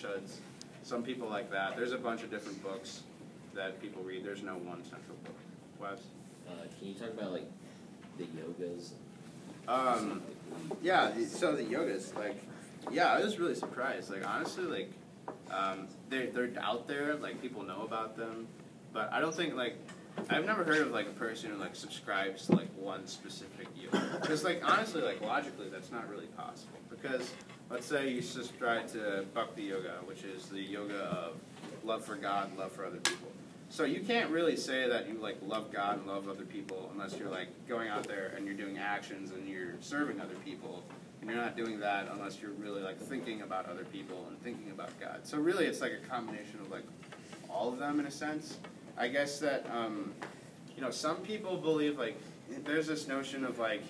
Upanishads. Some people like that. There's a bunch of different books that people read. There's no one central book. Wes? Can you talk about like the yogas? Yeah. So the yogas, like, yeah, I was really surprised. Like, honestly, like, they're out there. Like, people know about them, but I don't think like. I've never heard of like a person who like subscribes to like one specific yoga. Because like honestly, like logically, that's not really possible. Because let's say you subscribe to Bhakti Yoga, which is the yoga of love for God and love for other people. So you can't really say that you like love God and love other people unless you're like going out there and you're doing actions and you're serving other people. And you're not doing that unless you're really like thinking about other people and thinking about God. So really, it's like a combination of like all of them in a sense. I guess that, you know, some people believe, like, there's this notion of, like,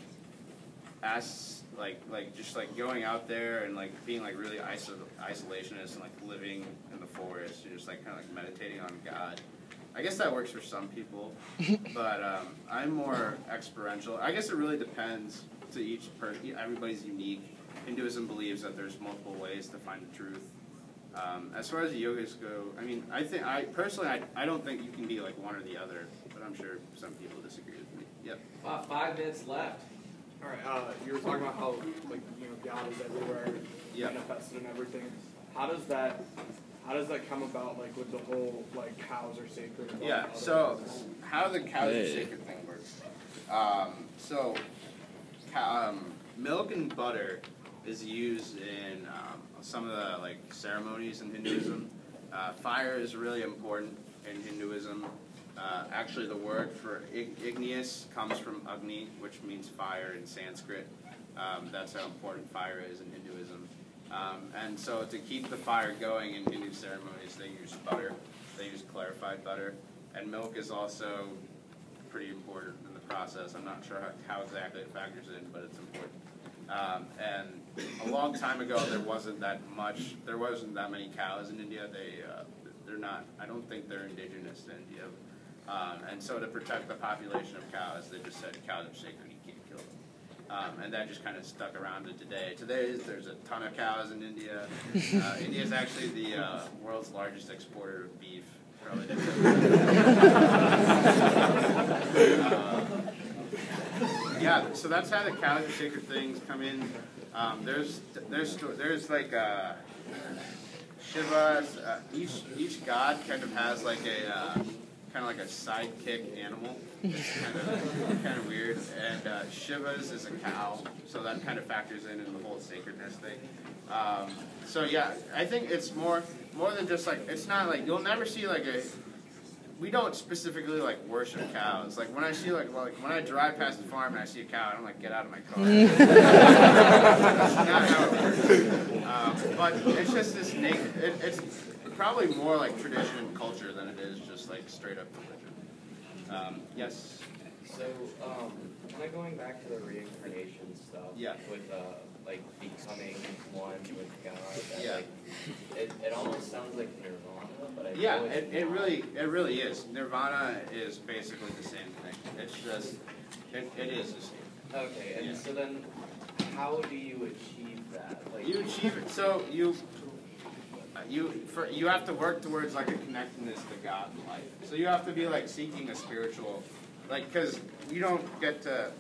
just, like, going out there and, like, being, like, really isolationist and, like, living in the forest and just, like, kind of, like, meditating on God. I guess that works for some people, but I'm more experiential. I guess it really depends to each person. Everybody's unique. Hinduism believes that there's multiple ways to find the truth. As far as the yogas go, I mean, I personally don't think you can be like one or the other, but I'm sure some people disagree with me. Yep. 5 minutes left. All right. You were talking about how like God is everywhere, manifested and everything. How does that come about? Like with the whole like cows are sacred? Yeah. So how the cows are sacred thing works. Milk and butter is used in some of the like ceremonies in Hinduism. Fire is really important in Hinduism. Actually, the word for igneous comes from Agni, which means fire in Sanskrit. That's how important fire is in Hinduism. And so to keep the fire going in Hindu ceremonies, they use butter. They use clarified butter. And milk is also pretty important in the process. I'm not sure how exactly it factors in, but it's important. And a long time ago, there wasn't that many cows in India. They're not. I don't think they're indigenous to India. And so to protect the population of cows, they just said cows are sacred. You can't kill them. And that just kind of stuck around to today. Today, there's a ton of cows in India. India is actually the world's largest exporter of beef. Probably yeah, so that's how the cows are sacred things come in. There's like Shiva's. Each god kind of has like a sidekick animal. It's kind of weird. And Shiva's is a cow, so that kind of factors in the whole sacredness thing. So yeah, I think it's more than just like, it's not like, you'll never see like we don't specifically like worship cows. Like when I see like when I drive past the farm and I see a cow, I don't like get out of my car. That's not how it works. But it's just this it's probably more like tradition and culture than it is just like straight up religion. Yes? So, kind of going back to the reincarnation stuff, with like becoming one with God, and, like, it almost sounds like nirvana, but it really is. Nirvana is basically the same thing. It's just it is the same. Okay, and so then how do you achieve that? Like, you achieve it. So you have to work towards like a connectedness to God in life. So you have to be like seeking a spiritual, like, because you don't get to,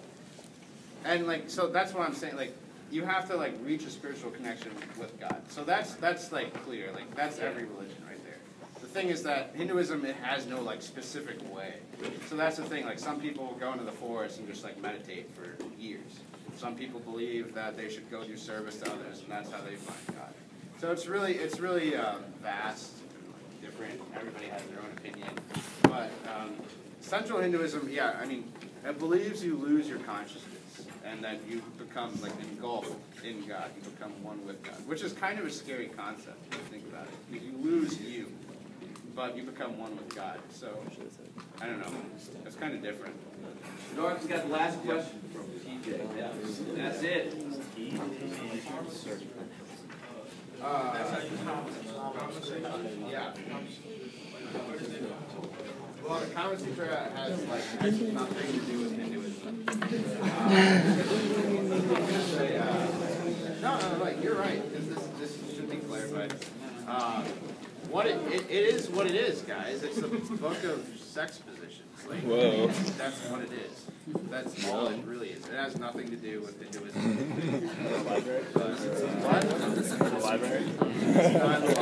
and like, so that's what I'm saying, like, you have to like reach a spiritual connection with God. So that's like clear, like that's every religion right there. The thing is that Hinduism, it has no like specific way. So that's the thing, like some people go into the forest and just like meditate for years. Some people believe that they should go do service to others, and that's how they find God. So it's really vast and like, different. Everybody has their own opinion. But Central Hinduism, I mean, it believes you lose your consciousness and that you become like engulfed in God. You become one with God, which is kind of a scary concept when you think about it. You lose you, but you become one with God. So I don't know. It's kind of different. Norton's got the last question from TJ. Yeah. That's it. Well, the Kama Sutra has like nothing to do with Hinduism. No, like you're right. This should be clarified. What it is what it is, guys. It's a book of sex positions. Like, whoa. that's what it is. That's all it really is. It has nothing to do with Hinduism. Library? What? Library? It's not in the